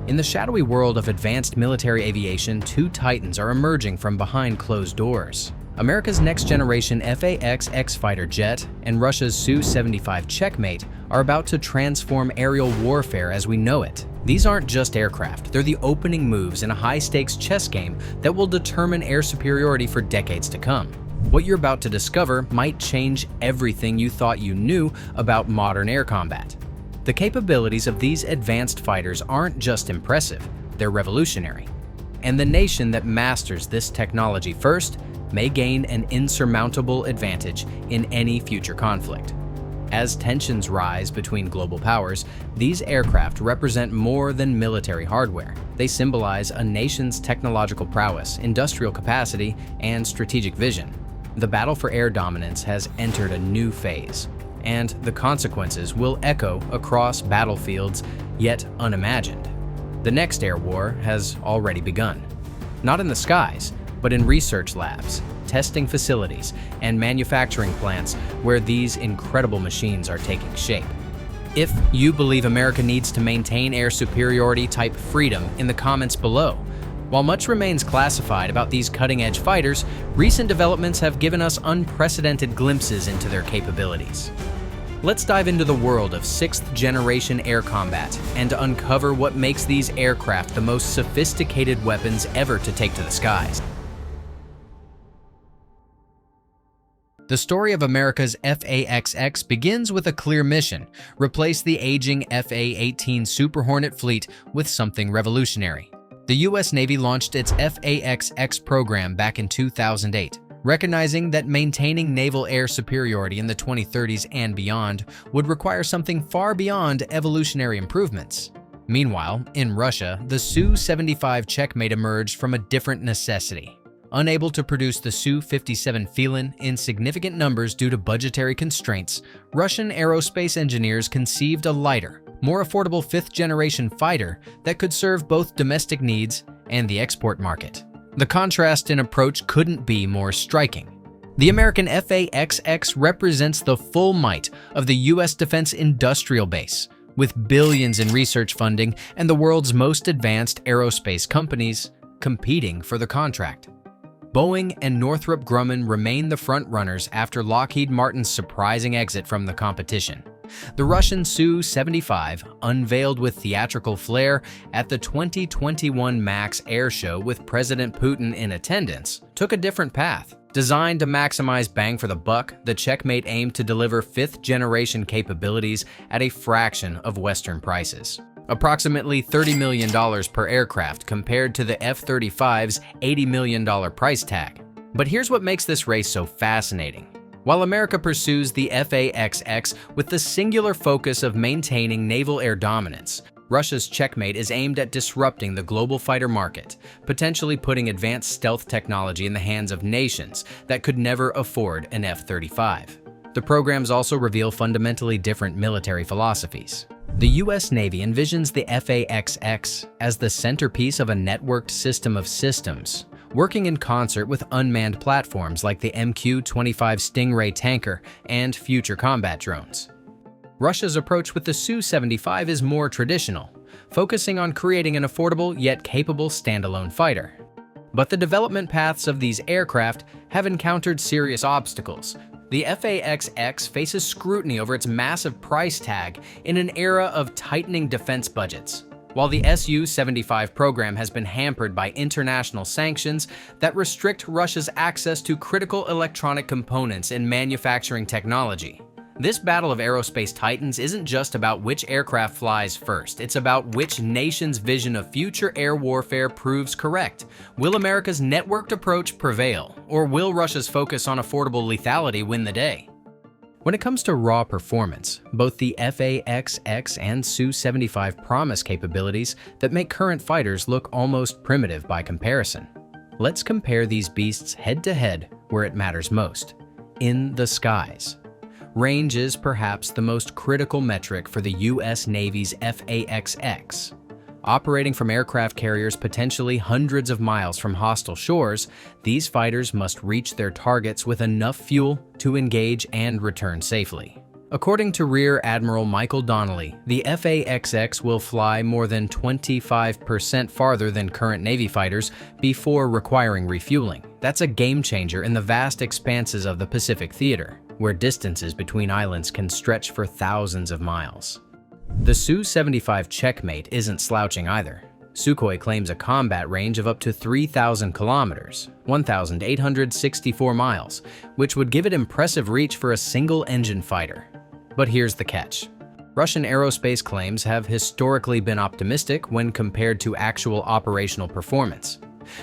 In the shadowy world of advanced military aviation, two titans are emerging from behind closed doors. America's next-generation FAXX fighter jet and Russia's Su-75 Checkmate are about to transform aerial warfare as we know it. These aren't just aircraft, they're the opening moves in a high-stakes chess game that will determine air superiority for decades to come. What you're about to discover might change everything you thought you knew about modern air combat. The capabilities of these advanced fighters aren't just impressive, they're revolutionary. And the nation that masters this technology first may gain an insurmountable advantage in any future conflict. As tensions rise between global powers, these aircraft represent more than military hardware. They symbolize a nation's technological prowess, industrial capacity, and strategic vision. The battle for air dominance has entered a new phase, and the consequences will echo across battlefields yet unimagined. The next air war has already begun. Not in the skies, but in research labs, testing facilities, and manufacturing plants where these incredible machines are taking shape. If you believe America needs to maintain air superiority, type freedom in the comments below. While much remains classified about these cutting-edge fighters, recent developments have given us unprecedented glimpses into their capabilities. Let's dive into the world of sixth-generation air combat and uncover what makes these aircraft the most sophisticated weapons ever to take to the skies. The story of America's FAXX begins with a clear mission: replace the aging FA-18 Super Hornet fleet with something revolutionary. The U.S. Navy launched its FAXX program back in 2008, recognizing that maintaining naval air superiority in the 2030s and beyond would require something far beyond evolutionary improvements. Meanwhile, in Russia, the Su-75 Checkmate emerged from a different necessity. Unable to produce the Su-57 Felon in significant numbers due to budgetary constraints, Russian aerospace engineers conceived a lighter, more affordable fifth-generation fighter that could serve both domestic needs and the export market. The contrast in approach couldn't be more striking. The American FAXX represents the full might of the U.S. defense industrial base, with billions in research funding and the world's most advanced aerospace companies competing for the contract. Boeing and Northrop Grumman remain the front-runners after Lockheed Martin's surprising exit from the competition. The Russian Su-75, unveiled with theatrical flair at the 2021 MAX Air Show with President Putin in attendance, took a different path. Designed to maximize bang for the buck, the Checkmate aimed to deliver fifth-generation capabilities at a fraction of Western prices. Approximately $30 million per aircraft compared to the F-35's $80 million price tag. But here's what makes this race so fascinating. While America pursues the FAXX with the singular focus of maintaining naval air dominance, Russia's Checkmate is aimed at disrupting the global fighter market, potentially putting advanced stealth technology in the hands of nations that could never afford an F-35. The programs also reveal fundamentally different military philosophies. The U.S. Navy envisions the FAXX as the centerpiece of a networked system of systems, working in concert with unmanned platforms like the MQ-25 Stingray tanker and future combat drones. Russia's approach with the Su-75 is more traditional, focusing on creating an affordable yet capable standalone fighter. But the development paths of these aircraft have encountered serious obstacles. The FAXX faces scrutiny over its massive price tag in an era of tightening defense budgets, while the Su-75 program has been hampered by international sanctions that restrict Russia's access to critical electronic components and manufacturing technology. This battle of aerospace titans isn't just about which aircraft flies first, it's about which nation's vision of future air warfare proves correct. Will America's networked approach prevail, or will Russia's focus on affordable lethality win the day? When it comes to raw performance, both the FAXX and Su-75 promise capabilities that make current fighters look almost primitive by comparison. Let's compare these beasts head-to-head where it matters most: in the skies. Range is perhaps the most critical metric for the U.S. Navy's FAXX. Operating from aircraft carriers potentially hundreds of miles from hostile shores, these fighters must reach their targets with enough fuel to engage and return safely. According to Rear Admiral Michael Donnelly, the FAXX will fly more than 25% farther than current Navy fighters before requiring refueling. That's a game changer in the vast expanses of the Pacific Theater, where distances between islands can stretch for thousands of miles. The Su-75 Checkmate isn't slouching either. Sukhoi claims a combat range of up to 3,000 kilometers, 1,864 miles, which would give it impressive reach for a single-engine fighter. But here's the catch. Russian aerospace claims have historically been optimistic when compared to actual operational performance.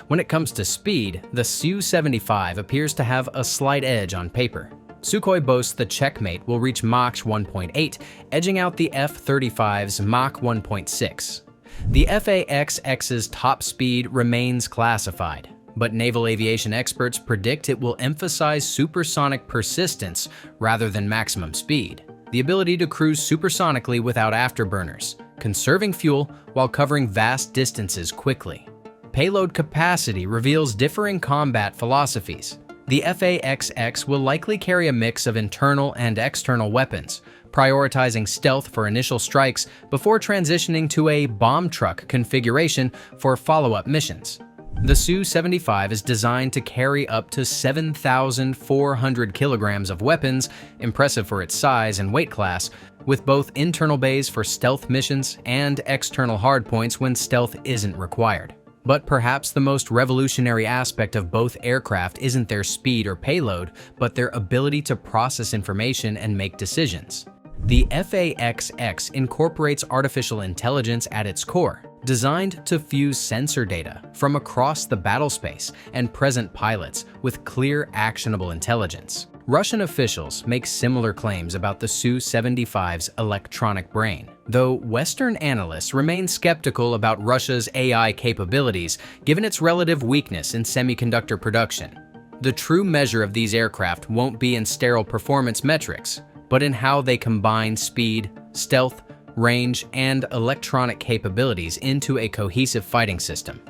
When it comes to speed, the Su-75 appears to have a slight edge on paper. Sukhoi boasts the Checkmate will reach Mach 1.8, edging out the F-35's Mach 1.6. The FAXX's top speed remains classified, but naval aviation experts predict it will emphasize supersonic persistence rather than maximum speed, the ability to cruise supersonically without afterburners, conserving fuel while covering vast distances quickly. Payload capacity reveals differing combat philosophies. The FAXX will likely carry a mix of internal and external weapons, prioritizing stealth for initial strikes before transitioning to a bomb truck configuration for follow-up missions. The Su-75 is designed to carry up to 7,400 kilograms of weapons, impressive for its size and weight class, with both internal bays for stealth missions and external hardpoints when stealth isn't required. But perhaps the most revolutionary aspect of both aircraft isn't their speed or payload, but their ability to process information and make decisions. The FAXX incorporates artificial intelligence at its core, designed to fuse sensor data from across the battlespace and present pilots with clear, actionable intelligence. Russian officials make similar claims about the Su-75's electronic brain, though Western analysts remain skeptical about Russia's AI capabilities given its relative weakness in semiconductor production. The true measure of these aircraft won't be in sterile performance metrics, but in how they combine speed, stealth, range, and electronic capabilities into a cohesive fighting system.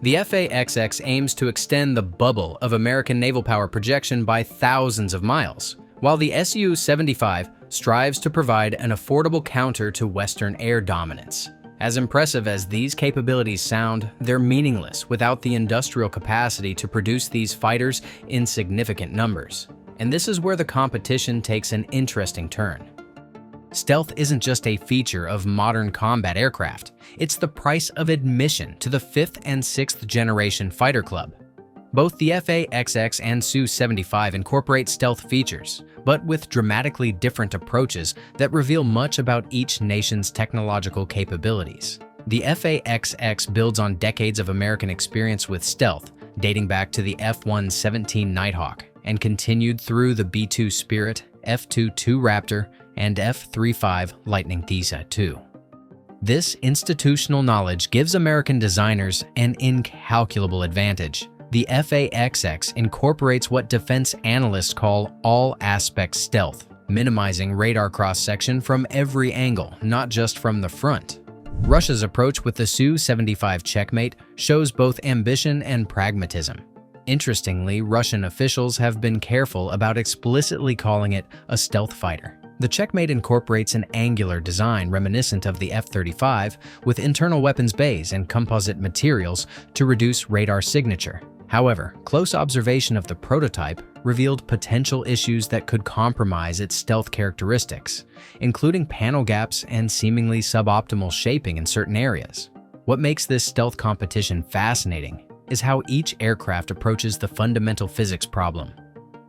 The FAXX aims to extend the bubble of American naval power projection by thousands of miles, while the Su-75 strives to provide an affordable counter to Western air dominance. As impressive as these capabilities sound, they're meaningless without the industrial capacity to produce these fighters in significant numbers. And this is where the competition takes an interesting turn. Stealth isn't just a feature of modern combat aircraft, it's the price of admission to the 5th and 6th generation fighter club. Both the FAXX and Su-75 incorporate stealth features, but with dramatically different approaches that reveal much about each nation's technological capabilities. The FAXX builds on decades of American experience with stealth, dating back to the F-117 Nighthawk, and continued through the B-2 Spirit, F-22 Raptor, and F-35 Lightning II. This institutional knowledge gives American designers an incalculable advantage. The FAXX incorporates what defense analysts call all-aspect stealth, minimizing radar cross-section from every angle, not just from the front. Russia's approach with the Su-75 Checkmate shows both ambition and pragmatism. Interestingly, Russian officials have been careful about explicitly calling it a stealth fighter. The Checkmate incorporates an angular design reminiscent of the F-35 with internal weapons bays and composite materials to reduce radar signature. However, close observation of the prototype revealed potential issues that could compromise its stealth characteristics, including panel gaps and seemingly suboptimal shaping in certain areas. What makes this stealth competition fascinating is how each aircraft approaches the fundamental physics problem.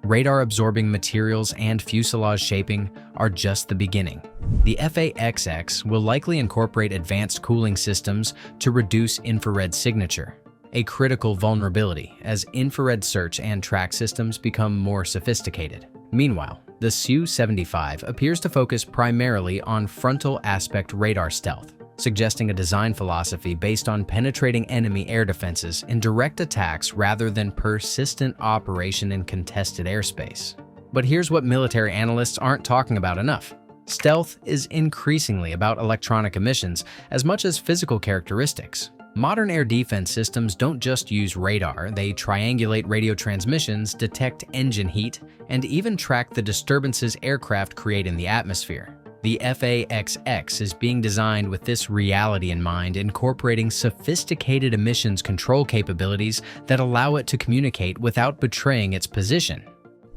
Radar-absorbing materials and fuselage shaping are just the beginning. The FAXX will likely incorporate advanced cooling systems to reduce infrared signature, a critical vulnerability as infrared search and track systems become more sophisticated. Meanwhile, the Su-75 appears to focus primarily on frontal aspect radar stealth, suggesting a design philosophy based on penetrating enemy air defenses in direct attacks rather than persistent operation in contested airspace. But here's what military analysts aren't talking about enough. Stealth is increasingly about electronic emissions as much as physical characteristics. Modern air defense systems don't just use radar, they triangulate radio transmissions, detect engine heat, and even track the disturbances aircraft create in the atmosphere. The FAXX is being designed with this reality in mind, incorporating sophisticated emissions control capabilities that allow it to communicate without betraying its position.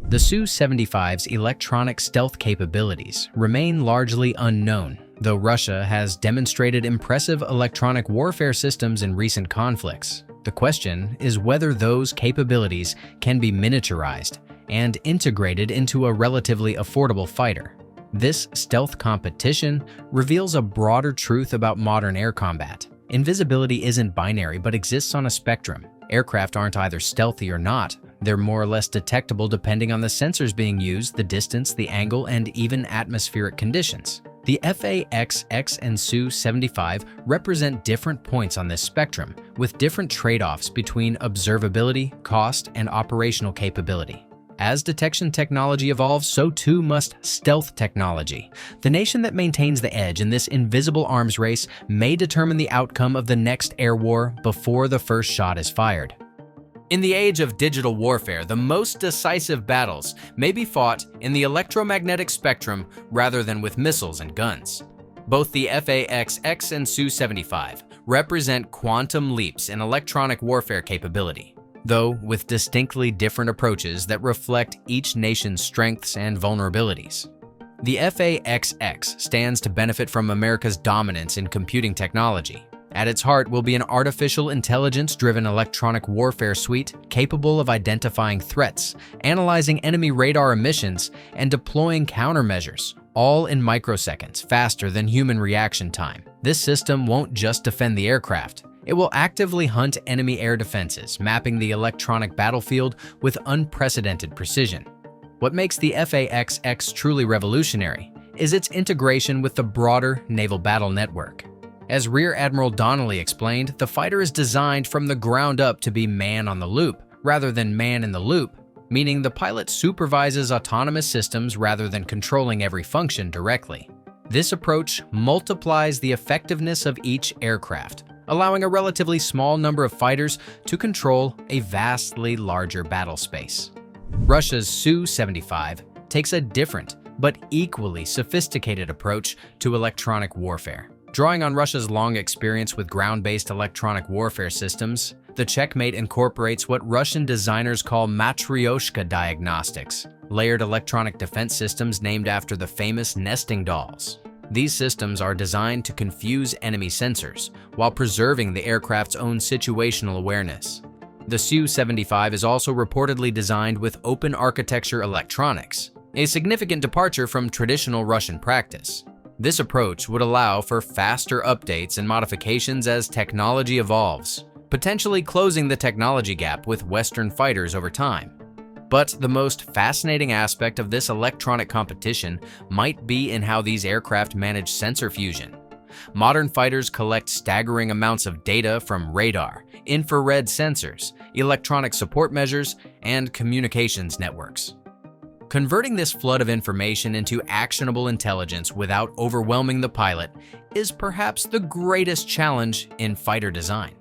The Su-75's electronic stealth capabilities remain largely unknown, though Russia has demonstrated impressive electronic warfare systems in recent conflicts. The question is whether those capabilities can be miniaturized and integrated into a relatively affordable fighter. This stealth competition reveals a broader truth about modern air combat. Invisibility isn't binary but exists on a spectrum. Aircraft aren't either stealthy or not. They're more or less detectable depending on the sensors being used, the distance, the angle, and even atmospheric conditions. The FAXX and Su-75 represent different points on this spectrum, with different trade-offs between observability, cost, and operational capability. As detection technology evolves, so too must stealth technology. The nation that maintains the edge in this invisible arms race may determine the outcome of the next air war before the first shot is fired. In the age of digital warfare, the most decisive battles may be fought in the electromagnetic spectrum rather than with missiles and guns. Both the FAXX and Su-75 represent quantum leaps in electronic warfare capability, though with distinctly different approaches that reflect each nation's strengths and vulnerabilities. The FAXX stands to benefit from America's dominance in computing technology. At its heart will be an artificial intelligence-driven electronic warfare suite capable of identifying threats, analyzing enemy radar emissions, and deploying countermeasures, all in microseconds, faster than human reaction time. This system won't just defend the aircraft. It will actively hunt enemy air defenses, mapping the electronic battlefield with unprecedented precision. What makes the FAXX truly revolutionary is its integration with the broader naval battle network. As Rear Admiral Donnelly explained, the fighter is designed from the ground up to be man on the loop, rather than man in the loop, meaning the pilot supervises autonomous systems rather than controlling every function directly. This approach multiplies the effectiveness of each aircraft, allowing a relatively small number of fighters to control a vastly larger battle space. Russia's Su-75 takes a different but equally sophisticated approach to electronic warfare. Drawing on Russia's long experience with ground-based electronic warfare systems, the Checkmate incorporates what Russian designers call matryoshka diagnostics, layered electronic defense systems named after the famous nesting dolls. These systems are designed to confuse enemy sensors while preserving the aircraft's own situational awareness. The Su-75 is also reportedly designed with open architecture electronics, a significant departure from traditional Russian practice. This approach would allow for faster updates and modifications as technology evolves, potentially closing the technology gap with Western fighters over time. But the most fascinating aspect of this electronic competition might be in how these aircraft manage sensor fusion. Modern fighters collect staggering amounts of data from radar, infrared sensors, electronic support measures, and communications networks. Converting this flood of information into actionable intelligence without overwhelming the pilot is perhaps the greatest challenge in fighter design.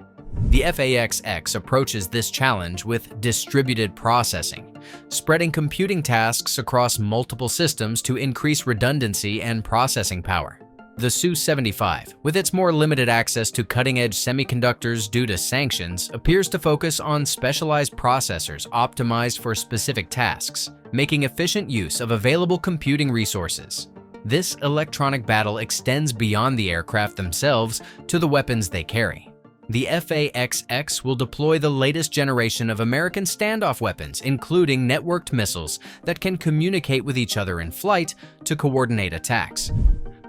The FAXX approaches this challenge with distributed processing, spreading computing tasks across multiple systems to increase redundancy and processing power. The Su-75, with its more limited access to cutting-edge semiconductors due to sanctions, appears to focus on specialized processors optimized for specific tasks, making efficient use of available computing resources. This electronic battle extends beyond the aircraft themselves to the weapons they carry. The FAXX will deploy the latest generation of American standoff weapons, including networked missiles that can communicate with each other in flight to coordinate attacks.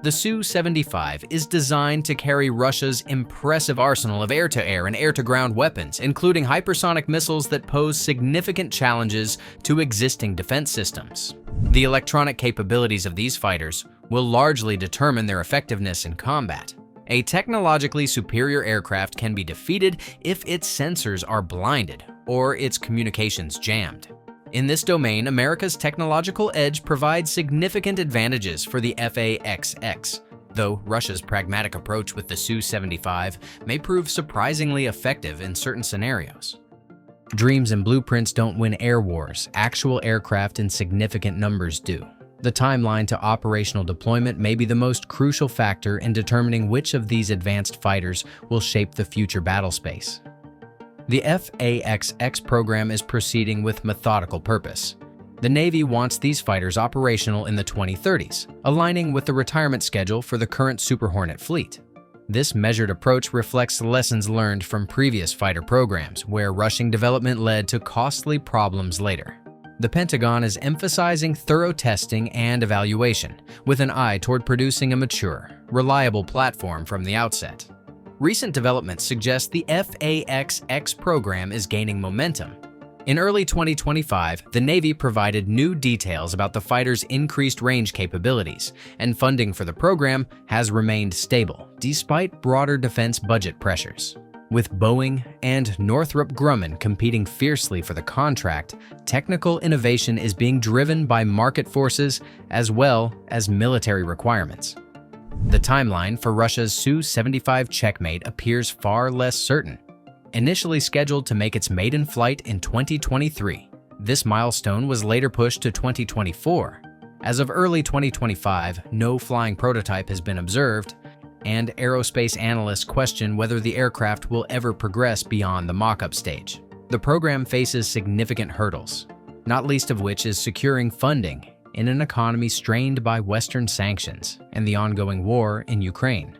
The Su-75 is designed to carry Russia's impressive arsenal of air-to-air and air-to-ground weapons, including hypersonic missiles that pose significant challenges to existing defense systems. The electronic capabilities of these fighters will largely determine their effectiveness in combat. A technologically superior aircraft can be defeated if its sensors are blinded or its communications jammed. In this domain, America's technological edge provides significant advantages for the FAXX. though Russia's pragmatic approach with the Su-75 may prove surprisingly effective in certain scenarios. Dreams and blueprints don't win air wars, actual aircraft in significant numbers do. The timeline to operational deployment may be the most crucial factor in determining which of these advanced fighters will shape the future battle space. The FAXX program is proceeding with methodical purpose. The Navy wants these fighters operational in the 2030s, aligning with the retirement schedule for the current Super Hornet fleet. This measured approach reflects lessons learned from previous fighter programs, where rushing development led to costly problems later. The Pentagon is emphasizing thorough testing and evaluation, with an eye toward producing a mature, reliable platform from the outset. Recent developments suggest the FAXX program is gaining momentum. In early 2025, the Navy provided new details about the fighter's increased range capabilities, and funding for the program has remained stable, despite broader defense budget pressures. With Boeing and Northrop Grumman competing fiercely for the contract, technical innovation is being driven by market forces as well as military requirements. The timeline for Russia's Su-75 Checkmate appears far less certain. Initially scheduled to make its maiden flight in 2023, this milestone was later pushed to 2024. As of early 2025, no flying prototype has been observed, and aerospace analysts question whether the aircraft will ever progress beyond the mock-up stage. The program faces significant hurdles, not least of which is securing funding in an economy strained by Western sanctions and the ongoing war in Ukraine.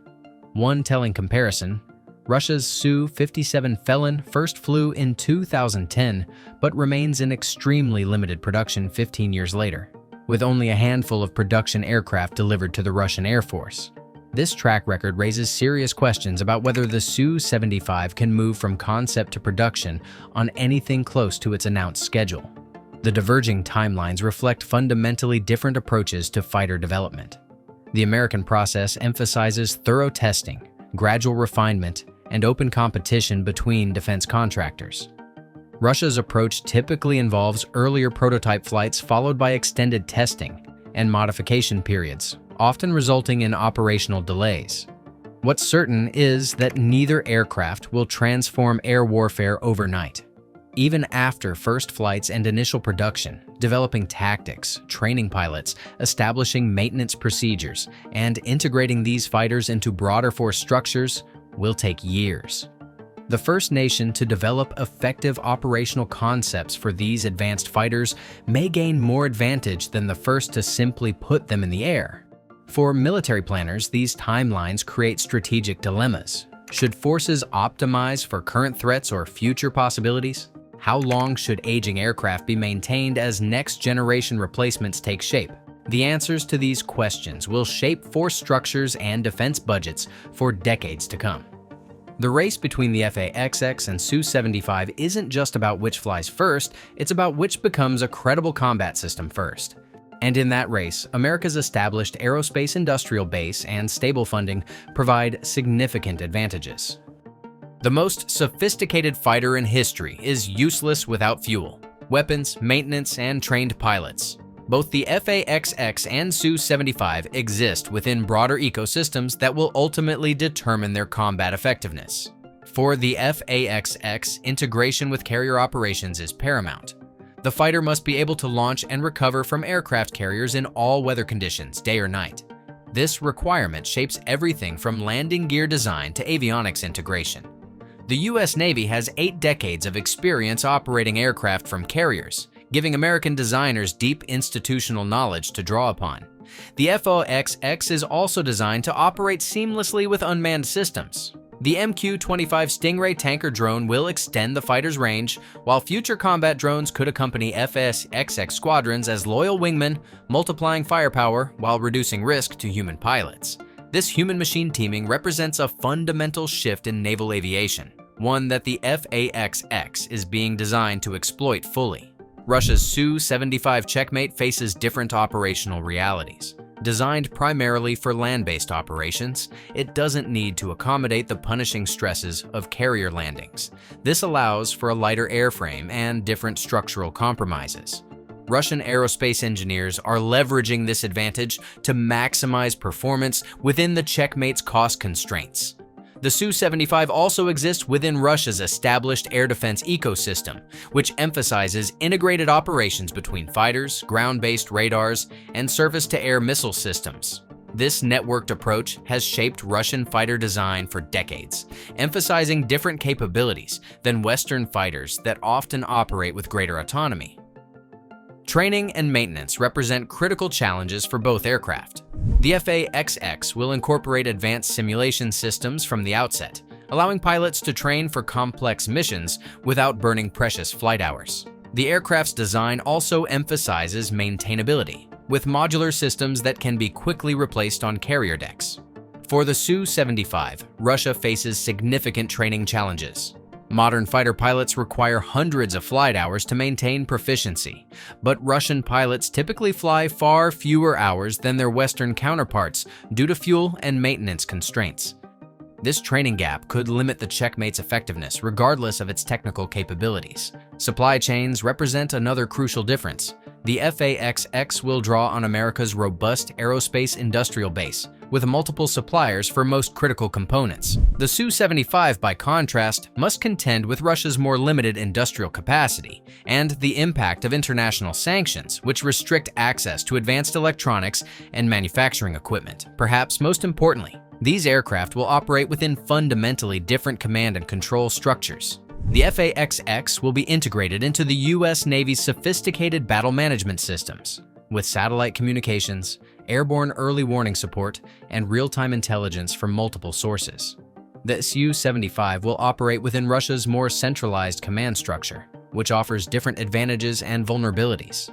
One telling comparison: Russia's Su-57 Felon first flew in 2010, but remains in extremely limited production 15 years later, with only a handful of production aircraft delivered to the Russian Air Force. This track record raises serious questions about whether the Su-75 can move from concept to production on anything close to its announced schedule. The diverging timelines reflect fundamentally different approaches to fighter development. The American process emphasizes thorough testing, gradual refinement, and open competition between defense contractors. Russia's approach typically involves earlier prototype flights followed by extended testing and modification periods, often resulting in operational delays. What's certain is that neither aircraft will transform air warfare overnight. Even after first flights and initial production, developing tactics, training pilots, establishing maintenance procedures, and integrating these fighters into broader force structures will take years. The first nation to develop effective operational concepts for these advanced fighters may gain more advantage than the first to simply put them in the air. For military planners, these timelines create strategic dilemmas. Should forces optimize for current threats or future possibilities? How long should aging aircraft be maintained as next-generation replacements take shape? The answers to these questions will shape force structures and defense budgets for decades to come. The race between the FAXX and Su-75 isn't just about which flies first, it's about which becomes a credible combat system first. And in that race, America's established aerospace industrial base and stable funding provide significant advantages. The most sophisticated fighter in history is useless without fuel, weapons, maintenance, and trained pilots. Both the FAXX and Su-75 exist within broader ecosystems that will ultimately determine their combat effectiveness. For the FAXX, integration with carrier operations is paramount. The fighter must be able to launch and recover from aircraft carriers in all weather conditions, day or night. This requirement shapes everything from landing gear design to avionics integration. The U.S. Navy has 8 decades of experience operating aircraft from carriers, giving American designers deep institutional knowledge to draw upon. The FAXX is also designed to operate seamlessly with unmanned systems. The MQ-25 Stingray tanker drone will extend the fighter's range, while future combat drones could accompany FAXX squadrons as loyal wingmen, multiplying firepower while reducing risk to human pilots. This human-machine teaming represents a fundamental shift in naval aviation, one that the FAXX is being designed to exploit fully. Russia's Su-75 Checkmate faces different operational realities. Designed primarily for land-based operations, it doesn't need to accommodate the punishing stresses of carrier landings. This allows for a lighter airframe and different structural compromises. Russian aerospace engineers are leveraging this advantage to maximize performance within the Checkmate's cost constraints. The Su-75 also exists within Russia's established air defense ecosystem, which emphasizes integrated operations between fighters, ground-based radars, and surface-to-air missile systems. This networked approach has shaped Russian fighter design for decades, emphasizing different capabilities than Western fighters that often operate with greater autonomy. Training and maintenance represent critical challenges for both aircraft. The FAXX will incorporate advanced simulation systems from the outset, allowing pilots to train for complex missions without burning precious flight hours. The aircraft's design also emphasizes maintainability, with modular systems that can be quickly replaced on carrier decks. For the Su-75, Russia faces significant training challenges. Modern fighter pilots require hundreds of flight hours to maintain proficiency, but Russian pilots typically fly far fewer hours than their Western counterparts due to fuel and maintenance constraints. This training gap could limit the Checkmate's effectiveness regardless of its technical capabilities. Supply chains represent another crucial difference. The FAXX will draw on America's robust aerospace industrial base, with multiple suppliers for most critical components. The Su-75, by contrast, must contend with Russia's more limited industrial capacity and the impact of international sanctions, which restrict access to advanced electronics and manufacturing equipment. Perhaps most importantly, these aircraft will operate within fundamentally different command and control structures. The FAXX will be integrated into the U.S. Navy's sophisticated battle management systems, with satellite communications, airborne early warning support, and real-time intelligence from multiple sources. The Su-75 will operate within Russia's more centralized command structure, which offers different advantages and vulnerabilities.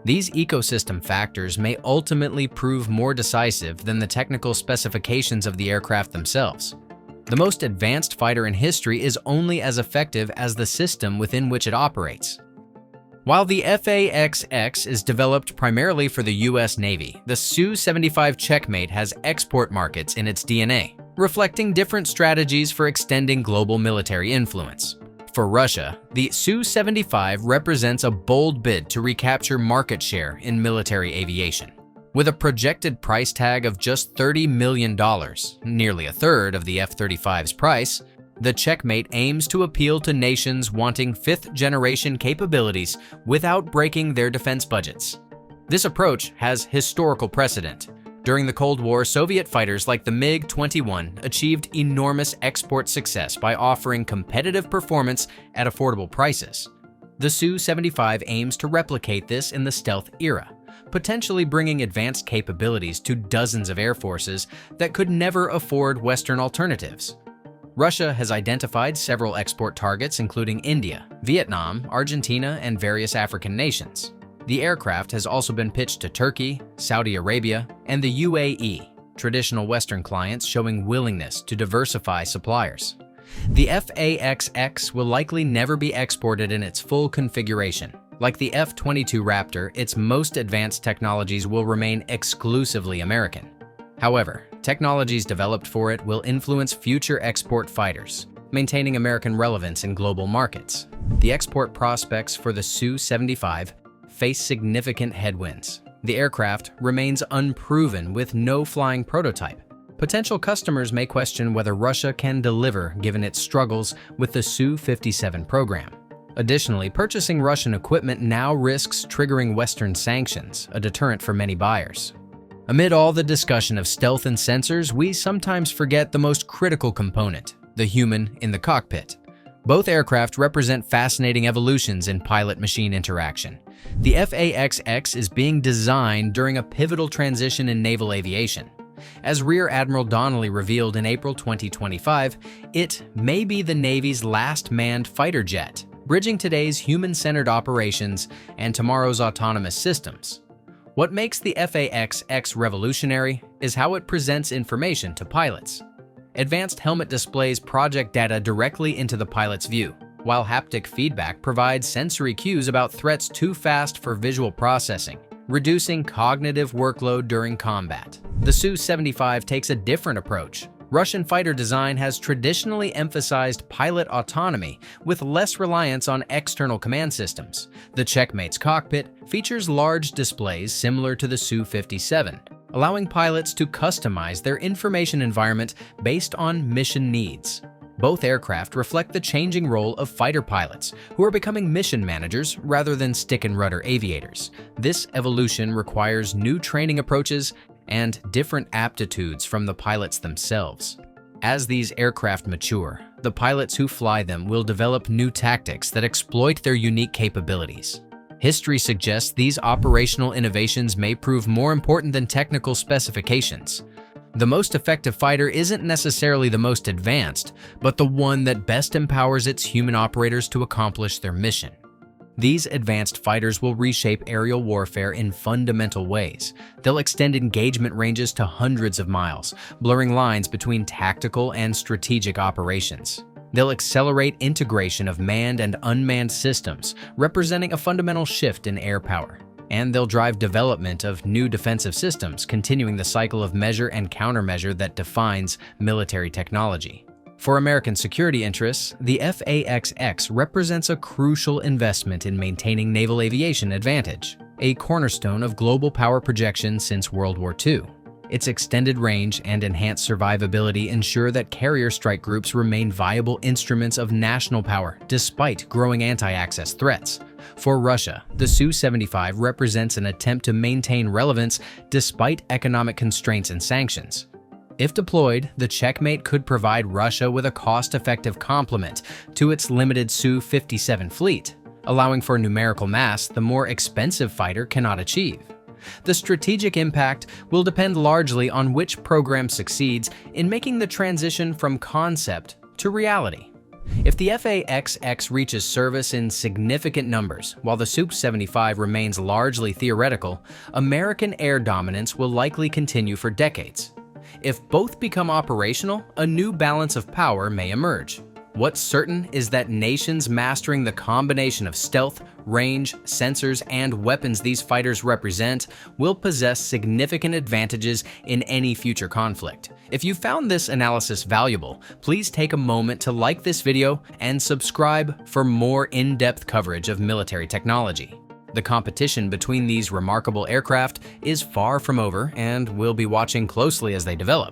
These ecosystem factors may ultimately prove more decisive than the technical specifications of the aircraft themselves. The most advanced fighter in history is only as effective as the system within which it operates. While the FAXX is developed primarily for the U.S. Navy, the Su-75 Checkmate has export markets in its DNA, reflecting different strategies for extending global military influence. For Russia, the Su-75 represents a bold bid to recapture market share in military aviation. With a projected price tag of just $30 million, nearly a third of the F-35's price, the Checkmate aims to appeal to nations wanting fifth-generation capabilities without breaking their defense budgets. This approach has historical precedent. During the Cold War, Soviet fighters like the MiG-21 achieved enormous export success by offering competitive performance at affordable prices. The Su-75 aims to replicate this in the stealth era, potentially bringing advanced capabilities to dozens of air forces that could never afford Western alternatives. Russia has identified several export targets including India, Vietnam, Argentina, and various African nations. The aircraft has also been pitched to Turkey, Saudi Arabia, and the UAE, traditional Western clients showing willingness to diversify suppliers. The FAXX will likely never be exported in its full configuration. Like the F-22 Raptor, its most advanced technologies will remain exclusively American. However, technologies developed for it will influence future export fighters, maintaining American relevance in global markets. The export prospects for the Su-75 face significant headwinds. The aircraft remains unproven with no flying prototype. Potential customers may question whether Russia can deliver given its struggles with the Su-57 program. Additionally, purchasing Russian equipment now risks triggering Western sanctions, a deterrent for many buyers. Amid all the discussion of stealth and sensors, we sometimes forget the most critical component, the human in the cockpit. Both aircraft represent fascinating evolutions in pilot-machine interaction. The FAXX is being designed during a pivotal transition in naval aviation. As Rear Admiral Donnelly revealed in April 2025, it may be the Navy's last manned fighter jet, bridging today's human-centered operations and tomorrow's autonomous systems. What makes the FAXX revolutionary is how it presents information to pilots. Advanced helmet displays project data directly into the pilot's view, while haptic feedback provides sensory cues about threats too fast for visual processing, reducing cognitive workload during combat. The Su-75 takes a different approach. Russian fighter design has traditionally emphasized pilot autonomy with less reliance on external command systems. The Checkmate's cockpit features large displays similar to the Su-57, allowing pilots to customize their information environment based on mission needs. Both aircraft reflect the changing role of fighter pilots, who are becoming mission managers rather than stick-and-rudder aviators. This evolution requires new training approaches and different aptitudes from the pilots themselves. As these aircraft mature, the pilots who fly them will develop new tactics that exploit their unique capabilities. History suggests these operational innovations may prove more important than technical specifications. The most effective fighter isn't necessarily the most advanced, but the one that best empowers its human operators to accomplish their mission. These advanced fighters will reshape aerial warfare in fundamental ways. They'll extend engagement ranges to hundreds of miles, blurring lines between tactical and strategic operations. They'll accelerate integration of manned and unmanned systems, representing a fundamental shift in air power. And they'll drive development of new defensive systems, continuing the cycle of measure and countermeasure that defines military technology. For American security interests, the FAXX represents a crucial investment in maintaining naval aviation advantage, a cornerstone of global power projection since World War II. Its extended range and enhanced survivability ensure that carrier strike groups remain viable instruments of national power despite growing anti-access threats. For Russia, the Su-75 represents an attempt to maintain relevance despite economic constraints and sanctions. If deployed, the Checkmate could provide Russia with a cost-effective complement to its limited Su-57 fleet, allowing for numerical mass the more expensive fighter cannot achieve. The strategic impact will depend largely on which program succeeds in making the transition from concept to reality. If the FAXX reaches service in significant numbers, while the Su-75 remains largely theoretical, American air dominance will likely continue for decades. If both become operational, a new balance of power may emerge. What's certain is that nations mastering the combination of stealth, range, sensors, and weapons these fighters represent will possess significant advantages in any future conflict. If you found this analysis valuable, please take a moment to like this video and subscribe for more in-depth coverage of military technology. The competition between these remarkable aircraft is far from over, and we'll be watching closely as they develop.